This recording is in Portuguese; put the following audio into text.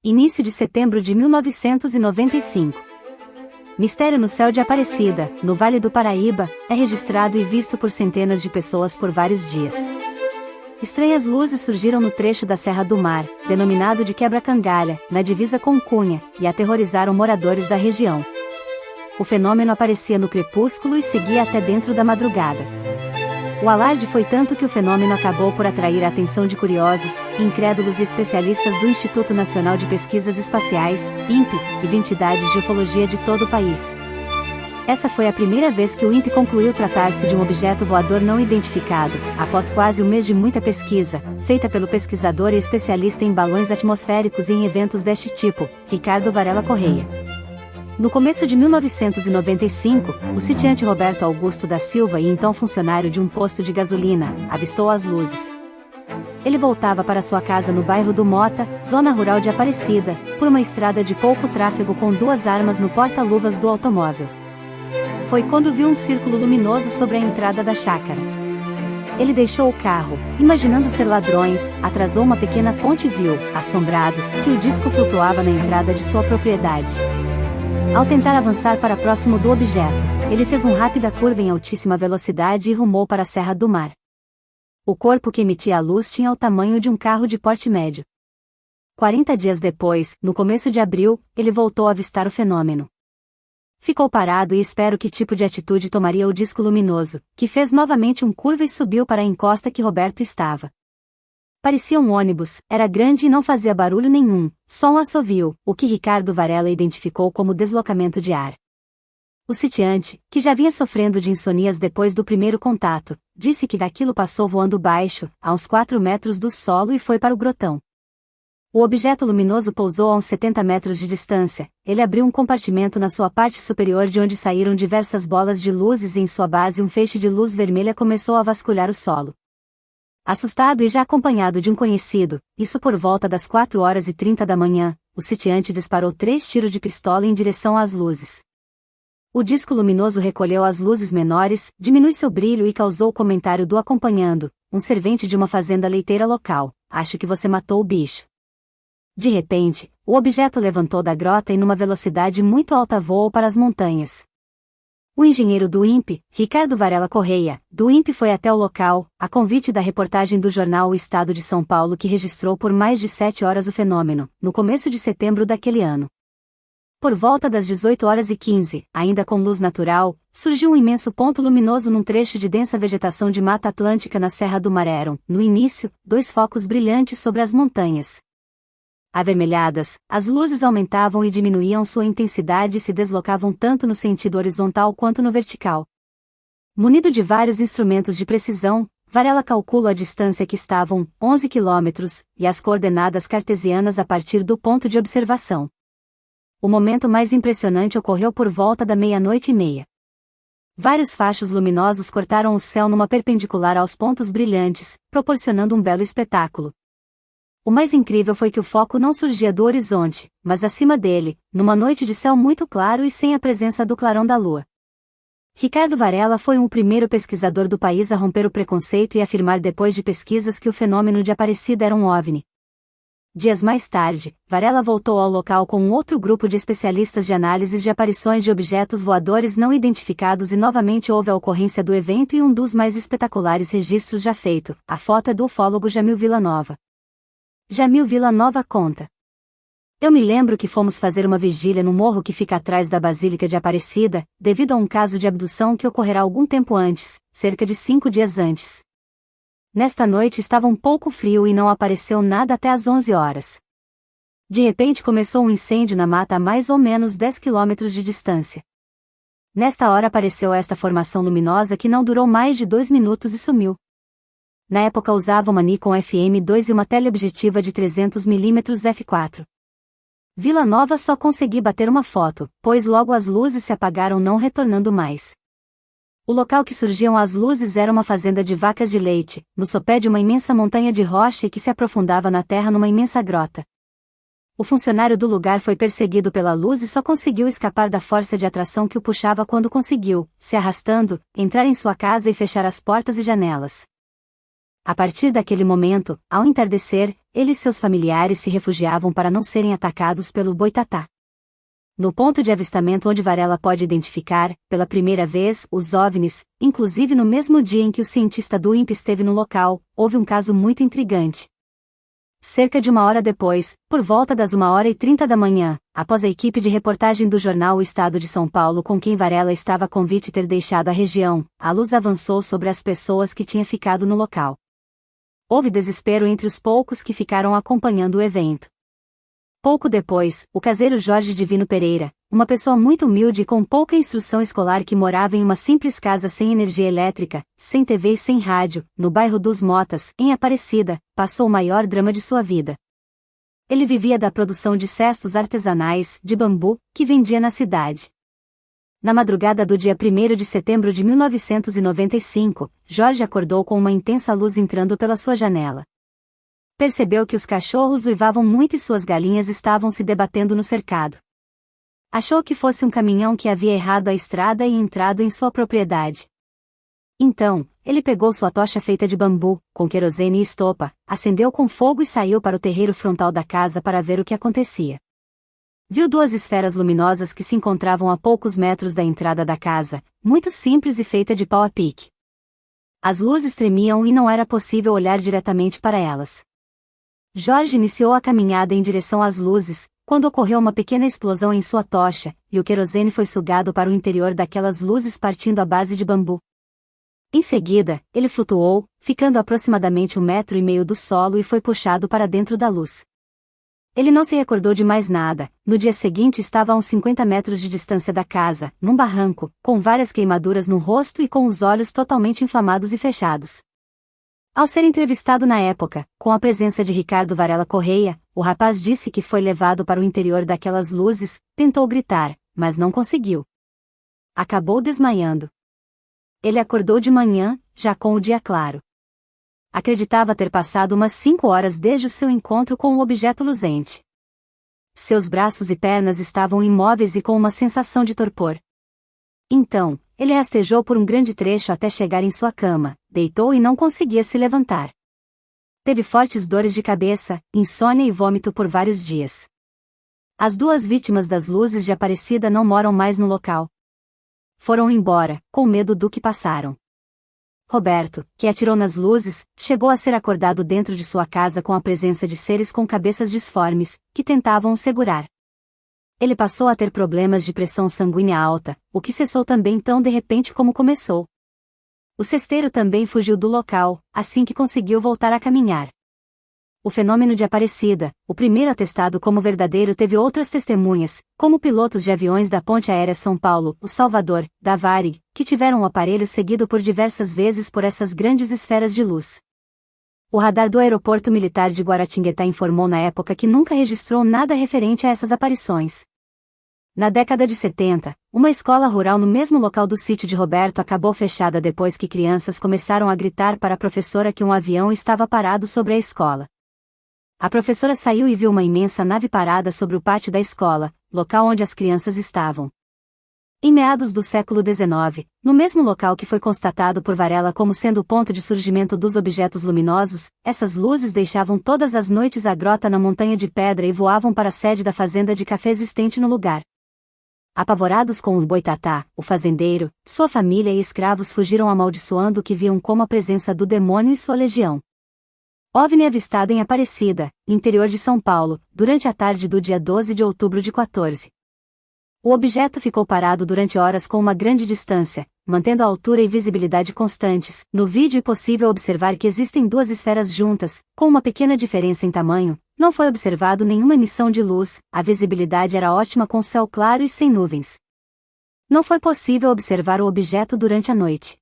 Início de setembro de 1995. Mistério no céu de Aparecida, no Vale do Paraíba, é registrado e visto por centenas de pessoas por vários dias. Estranhas luzes surgiram no trecho da Serra do Mar, denominado de Quebra-Cangalha, na divisa com Cunha, e aterrorizaram moradores da região. O fenômeno aparecia no crepúsculo e seguia até dentro da madrugada. O alarde foi tanto que o fenômeno acabou por atrair a atenção de curiosos, incrédulos e especialistas do Instituto Nacional de Pesquisas Espaciais, INPE, e de entidades de ufologia de todo o país. Essa foi a primeira vez que o INPE concluiu tratar-se de um objeto voador não identificado, após quase um mês de muita pesquisa, feita pelo pesquisador e especialista em balões atmosféricos e em eventos deste tipo, Ricardo Varela Correia. No começo de 1995, o sitiante Roberto Augusto da Silva e então funcionário de um posto de gasolina, avistou as luzes. Ele voltava para sua casa no bairro do Mota, zona rural de Aparecida, por uma estrada de pouco tráfego com duas armas no porta-luvas do automóvel. Foi quando viu um círculo luminoso sobre a entrada da chácara. Ele deixou o carro, imaginando ser ladrões, atrasou uma pequena ponte e viu, assombrado, que o disco flutuava na entrada de sua propriedade. Ao tentar avançar para próximo do objeto, ele fez uma rápida curva em altíssima velocidade e rumou para a Serra do Mar. O corpo que emitia a luz tinha o tamanho de um carro de porte médio. 40 dias depois, no começo de abril, ele voltou a avistar o fenômeno. Ficou parado e esperou que tipo de atitude tomaria o disco luminoso, que fez novamente uma curva e subiu para a encosta que Roberto estava. Parecia um ônibus, era grande e não fazia barulho nenhum, só um assovio, o que Ricardo Varela identificou como deslocamento de ar. O sitiante, que já vinha sofrendo de insônias depois do primeiro contato, disse que aquilo passou voando baixo, a uns 4 metros do solo e foi para o grotão. O objeto luminoso pousou a uns 70 metros de distância, ele abriu um compartimento na sua parte superior de onde saíram diversas bolas de luzes e em sua base um feixe de luz vermelha começou a vasculhar o solo. Assustado e já acompanhado de um conhecido, isso por volta das 4h30 da manhã, o sitiante disparou 3 tiros de pistola em direção às luzes. O disco luminoso recolheu as luzes menores, diminuiu seu brilho e causou o comentário do acompanhando, um servente de uma fazenda leiteira local: "Acho que você matou o bicho." De repente, o objeto levantou da grota e numa velocidade muito alta voou para as montanhas. O engenheiro do INPE, Ricardo Varela Correia, do INPE foi até o local, a convite da reportagem do jornal O Estado de São Paulo que registrou por mais de 7 horas o fenômeno, no começo de setembro daquele ano. Por volta das 18h15, ainda com luz natural, surgiu um imenso ponto luminoso num trecho de densa vegetação de Mata Atlântica na Serra do Mar. Eram, no início, 2 focos brilhantes sobre as montanhas. Avermelhadas, as luzes aumentavam e diminuíam sua intensidade e se deslocavam tanto no sentido horizontal quanto no vertical. Munido de vários instrumentos de precisão, Varela calculou a distância que estavam, 11 quilômetros, e as coordenadas cartesianas a partir do ponto de observação. O momento mais impressionante ocorreu por volta da 00h30. Vários fachos luminosos cortaram o céu numa perpendicular aos pontos brilhantes, proporcionando um belo espetáculo. O mais incrível foi que o foco não surgia do horizonte, mas acima dele, numa noite de céu muito claro e sem a presença do clarão da lua. Ricardo Varela foi o primeiro pesquisador do país a romper o preconceito e afirmar depois de pesquisas que o fenômeno de Aparecida era um OVNI. Dias mais tarde, Varela voltou ao local com um outro grupo de especialistas de análises de aparições de objetos voadores não identificados e novamente houve a ocorrência do evento e um dos mais espetaculares registros já feito. A foto é do ufólogo Jamil Villanova. Jamil Villanova conta: "Eu me lembro que fomos fazer uma vigília no morro que fica atrás da Basílica de Aparecida, devido a um caso de abdução que ocorrerá algum tempo antes, cerca de 5 dias antes. Nesta noite estava um pouco frio e não apareceu nada até às 11 horas. De repente começou um incêndio na mata a mais ou menos 10 quilômetros de distância. Nesta hora apareceu esta formação luminosa que não durou mais de 2 minutos e sumiu. Na época usava uma Nikon FM2 e uma teleobjetiva de 300mm f4. Villanova só consegui bater uma foto, pois logo as luzes se apagaram não retornando mais. O local que surgiam as luzes era uma fazenda de vacas de leite, no sopé de uma imensa montanha de rocha e que se aprofundava na terra numa imensa grota. O funcionário do lugar foi perseguido pela luz e só conseguiu escapar da força de atração que o puxava quando conseguiu, se arrastando, entrar em sua casa e fechar as portas e janelas. A partir daquele momento, ao entardecer, ele e seus familiares se refugiavam para não serem atacados pelo boitatá. No ponto de avistamento onde Varela pode identificar, pela primeira vez, os OVNIs, inclusive no mesmo dia em que o cientista do INPE esteve no local, houve um caso muito intrigante. Cerca de 1 hora depois, por volta das 1h30 da manhã, após a equipe de reportagem do jornal O Estado de São Paulo com quem Varela estava convite ter deixado a região, a luz avançou sobre as pessoas que tinham ficado no local. Houve desespero entre os poucos que ficaram acompanhando o evento. Pouco depois, o caseiro Jorge Divino Pereira, uma pessoa muito humilde e com pouca instrução escolar que morava em uma simples casa sem energia elétrica, sem TV e sem rádio, no bairro dos Motas, em Aparecida, passou o maior drama de sua vida. Ele vivia da produção de cestos artesanais, de bambu, que vendia na cidade. Na madrugada do dia 1º de setembro de 1995, Jorge acordou com uma intensa luz entrando pela sua janela. Percebeu que os cachorros uivavam muito e suas galinhas estavam se debatendo no cercado. Achou que fosse um caminhão que havia errado a estrada e entrado em sua propriedade. Então, ele pegou sua tocha feita de bambu, com querosene e estopa, acendeu com fogo e saiu para o terreiro frontal da casa para ver o que acontecia. Viu 2 esferas luminosas que se encontravam a poucos metros da entrada da casa, muito simples e feita de pau a pique. As luzes tremiam e não era possível olhar diretamente para elas. Jorge iniciou a caminhada em direção às luzes, quando ocorreu uma pequena explosão em sua tocha, e o querosene foi sugado para o interior daquelas luzes partindo à base de bambu. Em seguida, ele flutuou, ficando aproximadamente 1,5 metros do solo e foi puxado para dentro da luz. Ele não se recordou de mais nada. No dia seguinte estava a uns 50 metros de distância da casa, num barranco, com várias queimaduras no rosto e com os olhos totalmente inflamados e fechados. Ao ser entrevistado na época, com a presença de Ricardo Varela Correia, o rapaz disse que foi levado para o interior daquelas luzes, tentou gritar, mas não conseguiu. Acabou desmaiando. Ele acordou de manhã, já com o dia claro. Acreditava ter passado umas 5 horas desde o seu encontro com o objeto luzente. Seus braços e pernas estavam imóveis e com uma sensação de torpor. Então, ele rastejou por um grande trecho até chegar em sua cama, deitou e não conseguia se levantar. Teve fortes dores de cabeça, insônia e vômito por vários dias. As 2 vítimas das luzes de Aparecida não moram mais no local. Foram embora, com medo do que passaram. Roberto, que atirou nas luzes, chegou a ser acordado dentro de sua casa com a presença de seres com cabeças disformes, que tentavam o segurar. Ele passou a ter problemas de pressão sanguínea alta, o que cessou também tão de repente como começou. O cesteiro também fugiu do local, assim que conseguiu voltar a caminhar. O fenômeno de Aparecida, o primeiro atestado como verdadeiro, teve outras testemunhas, como pilotos de aviões da Ponte Aérea São Paulo, o Salvador, da Varig, que tiveram o aparelho seguido por diversas vezes por essas grandes esferas de luz. O radar do Aeroporto Militar de Guaratinguetá informou na época que nunca registrou nada referente a essas aparições. Na década de 70, uma escola rural no mesmo local do sítio de Roberto acabou fechada depois que crianças começaram a gritar para a professora que um avião estava parado sobre a escola. A professora saiu e viu uma imensa nave parada sobre o pátio da escola, local onde as crianças estavam. Em meados do século XIX, no mesmo local que foi constatado por Varela como sendo o ponto de surgimento dos objetos luminosos, essas luzes deixavam todas as noites a grota na montanha de pedra e voavam para a sede da fazenda de café existente no lugar. Apavorados com o boitatá, o fazendeiro, sua família e escravos fugiram amaldiçoando o que viam como a presença do demônio e sua legião. OVNI avistado em Aparecida, interior de São Paulo, durante a tarde do dia 12 de outubro de 14. O objeto ficou parado durante horas com uma grande distância, mantendo a altura e visibilidade constantes. No vídeo é possível observar que existem 2 esferas juntas, com uma pequena diferença em tamanho. Não foi observado nenhuma emissão de luz, a visibilidade era ótima com céu claro e sem nuvens. Não foi possível observar o objeto durante a noite.